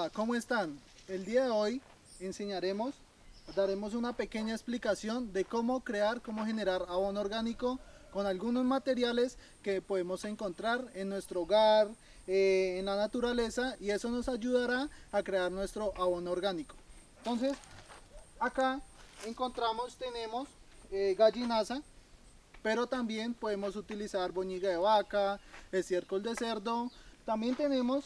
Hola, ¿cómo están? El día de hoy daremos una pequeña explicación de cómo generar abono orgánico con algunos materiales que podemos encontrar en nuestro hogar, en la naturaleza, y eso nos ayudará a crear nuestro abono orgánico. Entonces, acá tenemos gallinaza, pero también podemos utilizar boñiga de vaca, estiércol de cerdo. También tenemos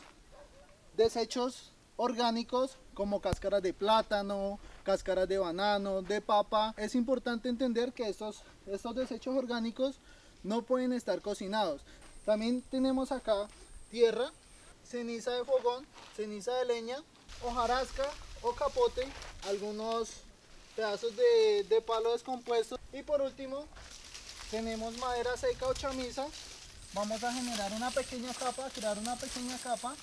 desechos orgánicos como cáscaras de plátano, cáscaras de banano, de papa. Es importante entender que estos desechos orgánicos no pueden estar cocinados. También tenemos acá tierra, ceniza de fogón, ceniza de leña, hojarasca o capote, algunos pedazos de palo descompuesto, y por último tenemos madera seca o chamiza. Vamos a generar una pequeña capa, crear una pequeña capa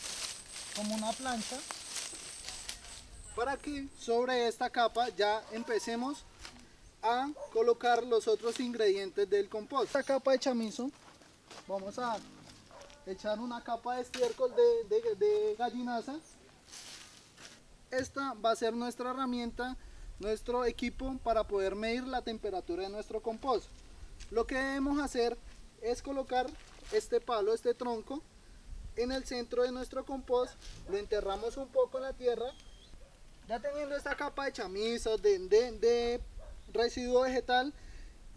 como una plancha, para que sobre esta capa ya empecemos a colocar los otros ingredientes del compost. Esta capa de chamizo, vamos a echar una capa de estiércol de gallinaza. Esta va a ser nuestra herramienta, nuestro equipo para poder medir la temperatura de nuestro compost. Lo que debemos hacer es colocar este palo, este tronco, en el centro de nuestro compost, lo enterramos un poco en la tierra. Ya teniendo esta capa de chamizo, de residuo vegetal,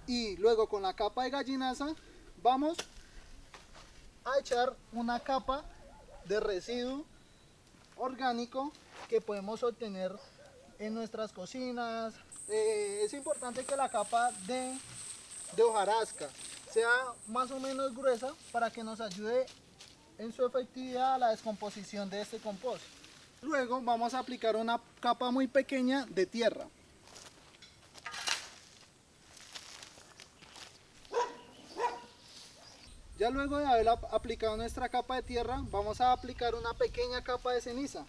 y luego con la capa de gallinaza vamos a echar una capa de residuo orgánico que podemos obtener en nuestras cocinas. Es importante que la capa de hojarasca sea más o menos gruesa para que nos ayude en su efectividad a la descomposición de este compost. Luego vamos a aplicar una capa muy pequeña de tierra. Ya luego de haber aplicado nuestra capa de tierra, vamos a aplicar una pequeña capa de ceniza.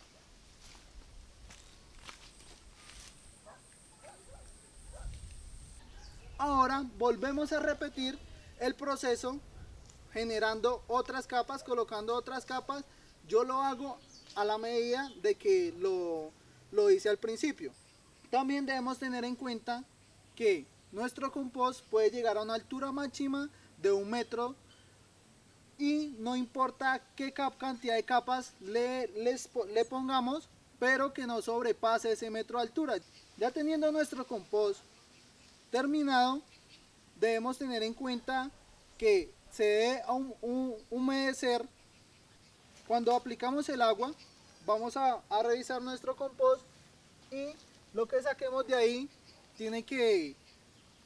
Ahora volvemos a repetir el proceso generando otras capas, colocando otras capas. Yo lo hago a la medida de que lo hice al principio. También debemos tener en cuenta que nuestro compost puede llegar a una altura máxima de 1 metro, y no importa qué cantidad de capas le pongamos, pero que no sobrepase ese metro de altura. Ya teniendo nuestro compost terminado, debemos tener en cuenta que se debe humedecer. Cuando aplicamos el agua, vamos a revisar nuestro compost, y lo que saquemos de ahí tiene que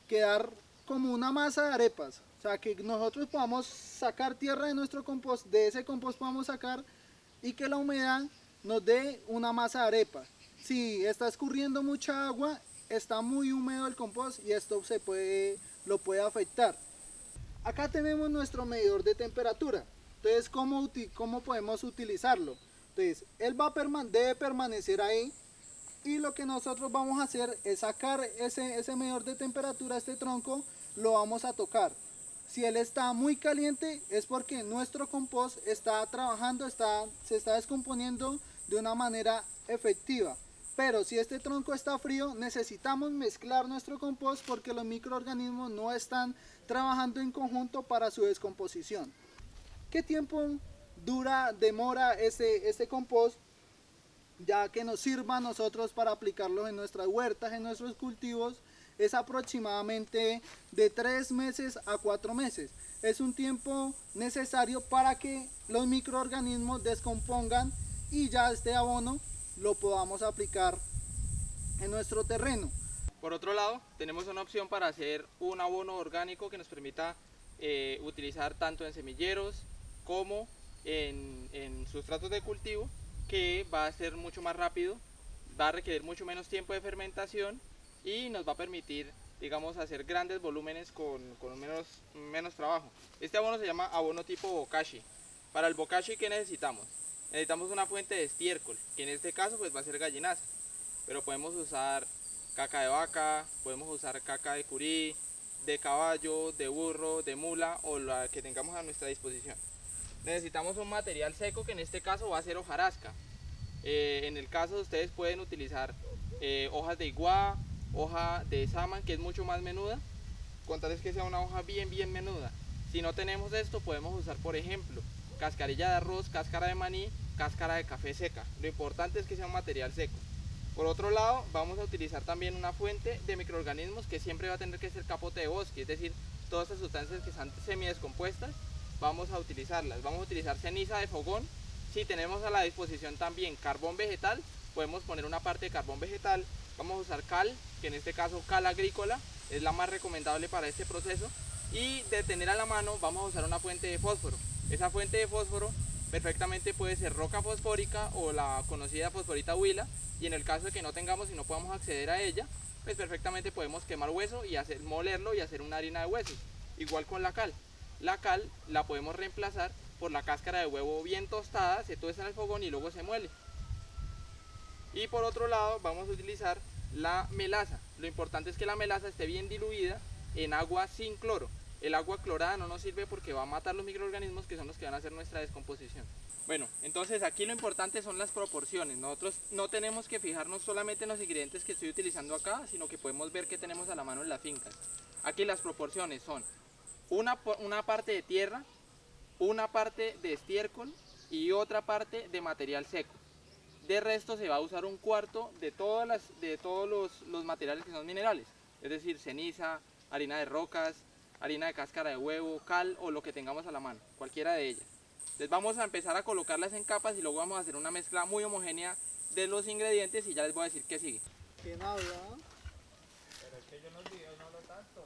quedar como una masa de arepas. O sea, que nosotros podamos sacar tierra de nuestro compost, de ese compost podamos sacar, y que la humedad nos dé una masa de arepas. Si está escurriendo mucha agua, está muy húmedo el compost y esto lo puede afectar. Acá tenemos nuestro medidor de temperatura. Entonces, ¿cómo podemos utilizarlo? Entonces, debe permanecer ahí, y lo que nosotros vamos a hacer es sacar ese medidor de temperatura, este tronco, lo vamos a tocar. Si él está muy caliente es porque nuestro compost está trabajando, se está descomponiendo de una manera efectiva. Pero si este tronco está frío, necesitamos mezclar nuestro compost porque los microorganismos no están trabajando en conjunto para su descomposición. ¿Qué tiempo demora este compost ya que nos sirva a nosotros para aplicarlo en nuestras huertas, en nuestros cultivos? Es aproximadamente de 3 meses a 4 meses. Es un tiempo necesario para que los microorganismos descompongan y ya este abono lo podamos aplicar en nuestro terreno. Por otro lado, tenemos una opción para hacer un abono orgánico que nos permita utilizar tanto en semilleros como en sustratos de cultivo, que va a ser mucho más rápido, va a requerir mucho menos tiempo de fermentación y nos va a permitir, digamos, hacer grandes volúmenes con menos trabajo. Este abono se llama abono tipo bokashi. Para el bokashi, ¿qué necesitamos? Necesitamos una fuente de estiércol, que en este caso pues va a ser gallinaza, pero podemos usar caca de vaca, podemos usar caca de curí, de caballo, de burro, de mula o la que tengamos a nuestra disposición. Necesitamos un material seco, que en este caso va a ser hojarasca. En el caso de ustedes pueden utilizar hojas de iguá, hoja de saman, que es mucho más menuda, con tal es que sea una hoja bien menuda. Si no tenemos esto, podemos usar, por ejemplo, cascarilla de arroz, cáscara de maní, cáscara de café seca. Lo importante es que sea un material seco. Por otro lado, vamos a utilizar también una fuente de microorganismos que siempre va a tener que ser capote de bosque, es decir, todas estas sustancias que están semidescompuestas, vamos a utilizarlas. Vamos a utilizar ceniza de fogón. Si tenemos a la disposición también carbón vegetal, podemos poner una parte de carbón vegetal. Vamos a usar cal, que en este caso cal agrícola, es la más recomendable para este proceso. Y de tener a la mano vamos a usar una fuente de fósforo. Esa fuente de fósforo perfectamente puede ser roca fosfórica o la conocida fosforita huila, y en el caso de que no tengamos y no podamos acceder a ella, pues perfectamente podemos quemar hueso y molerlo y hacer una harina de huesos. Igual con la cal. La cal la podemos reemplazar por la cáscara de huevo bien tostada, se tuesta en el fogón y luego se muele. Y por otro lado vamos a utilizar la melaza. Lo importante es que la melaza esté bien diluida en agua sin cloro. El agua clorada no nos sirve porque va a matar los microorganismos, que son los que van a hacer nuestra descomposición. Bueno, entonces aquí lo importante son las proporciones. Nosotros no tenemos que fijarnos solamente en los ingredientes que estoy utilizando acá, sino que podemos ver qué tenemos a la mano en las fincas. Aquí las proporciones son una parte de tierra, una parte de estiércol y otra parte de material seco. De resto se va a usar un cuarto de todos los materiales que son minerales, es decir, ceniza, harina de rocas, harina de cáscara de huevo, cal o lo que tengamos a la mano, cualquiera de ellas. Entonces vamos a empezar a colocarlas en capas y luego vamos a hacer una mezcla muy homogénea de los ingredientes y ya les voy a decir qué sigue. ¿Quién habla? Pero es que yo en los videos no hablo tanto.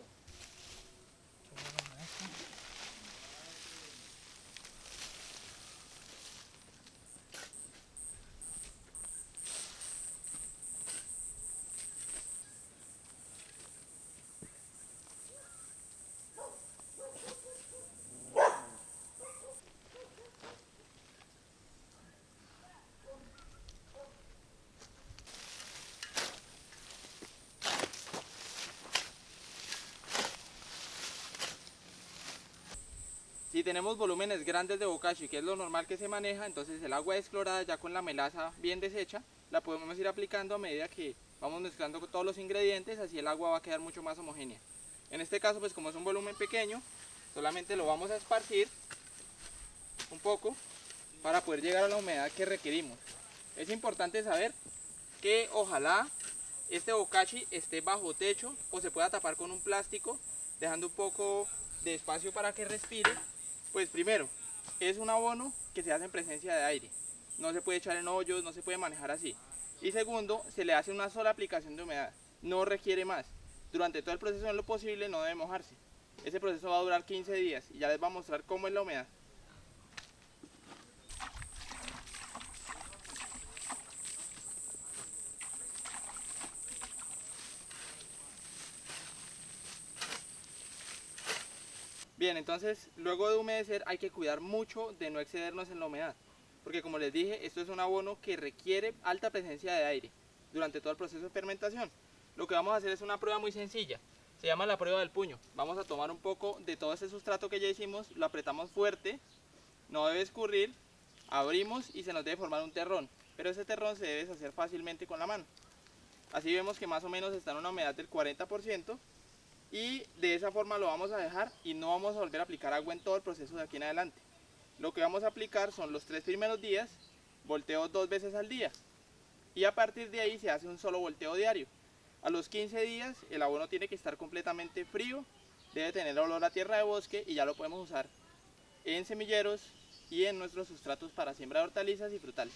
Si tenemos volúmenes grandes de bokashi, que es lo normal que se maneja, entonces el agua desclorada ya con la melaza bien deshecha, la podemos ir aplicando a medida que vamos mezclando todos los ingredientes, así el agua va a quedar mucho más homogénea. En este caso, pues como es un volumen pequeño, solamente lo vamos a esparcir un poco para poder llegar a la humedad que requerimos. Es importante saber que ojalá este bokashi esté bajo techo o se pueda tapar con un plástico, dejando un poco de espacio para que respire. Pues primero, es un abono que se hace en presencia de aire, no se puede echar en hoyos, no se puede manejar así. Y segundo, se le hace una sola aplicación de humedad, no requiere más. Durante todo el proceso, en lo posible, no debe mojarse. Ese proceso va a durar 15 días y ya les voy a mostrar cómo es la humedad. Bien, entonces luego de humedecer hay que cuidar mucho de no excedernos en la humedad, porque como les dije, esto es un abono que requiere alta presencia de aire durante todo el proceso de fermentación. Lo que vamos a hacer es una prueba muy sencilla, se llama la prueba del puño. Vamos a tomar un poco de todo ese sustrato que ya hicimos, lo apretamos fuerte, no debe escurrir, abrimos y se nos debe formar un terrón, pero ese terrón se debe deshacer fácilmente con la mano. Así vemos que más o menos está en una humedad del 40%. Y de esa forma lo vamos a dejar y no vamos a volver a aplicar agua en todo el proceso de aquí en adelante. Lo que vamos a aplicar son los 3 primeros días, volteo 2 veces al día, y a partir de ahí se hace un solo volteo diario. A los 15 días el abono tiene que estar completamente frío, debe tener olor a tierra de bosque y ya lo podemos usar en semilleros y en nuestros sustratos para siembra de hortalizas y frutales.